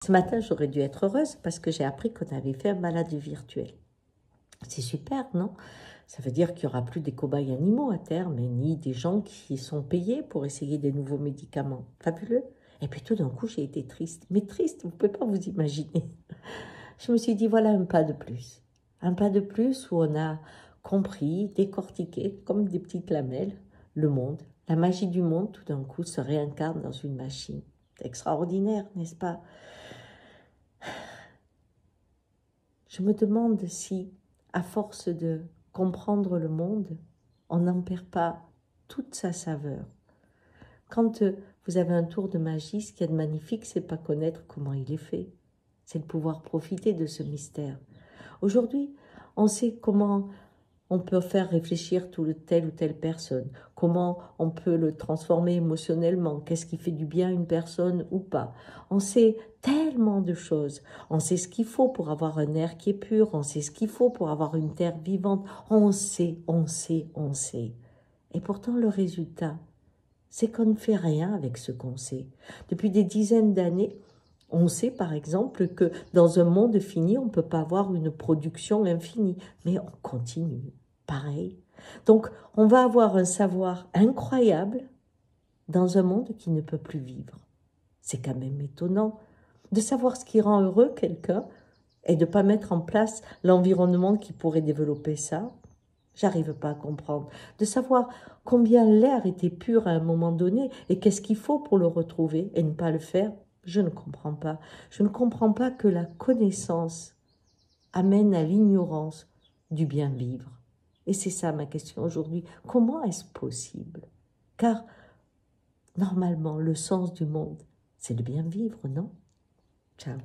Ce matin, j'aurais dû être heureuse parce que j'ai appris qu'on avait fait un malade virtuel. C'est super, non? Ça veut dire qu'il n'y aura plus des cobayes animaux à terme, ni des gens qui sont payés pour essayer des nouveaux médicaments. Fabuleux. Et puis tout d'un coup, j'ai été triste. Mais triste, vous ne pouvez pas vous imaginer. Je me suis dit, voilà un pas de plus. Un pas de plus où on a compris, décortiqué, comme des petites lamelles, le monde. La magie du monde, tout d'un coup, se réincarne dans une machine. C'est extraordinaire, n'est-ce pas? Je me demande si, à force de comprendre le monde, on n'en perd pas toute sa saveur. Quand vous avez un tour de magie, ce qu'il y a de magnifique, c'est pas connaître comment il est fait. C'est de pouvoir profiter de ce mystère. Aujourd'hui, on sait comment on peut faire réfléchir telle ou telle personne, comment on peut le transformer émotionnellement, qu'est-ce qui fait du bien à une personne ou pas. On sait tellement de choses. On sait ce qu'il faut pour avoir un air qui est pur, on sait ce qu'il faut pour avoir une terre vivante. On sait, on sait, on sait. Et pourtant, le résultat, c'est qu'on ne fait rien avec ce qu'on sait. Depuis des dizaines d'années, on sait par exemple que dans un monde fini, on ne peut pas avoir une production infinie, mais on continue, pareil. Donc, on va avoir un savoir incroyable dans un monde qui ne peut plus vivre. C'est quand même étonnant de savoir ce qui rend heureux quelqu'un et de ne pas mettre en place l'environnement qui pourrait développer ça. J'arrive pas à comprendre. De savoir combien l'air était pur à un moment donné et qu'est-ce qu'il faut pour le retrouver et ne pas le faire, je ne comprends pas. Je ne comprends pas que la connaissance amène à l'ignorance du bien vivre. Et c'est ça ma question aujourd'hui. Comment est-ce possible? Car normalement, le sens du monde, c'est le bien vivre, non? Ciao.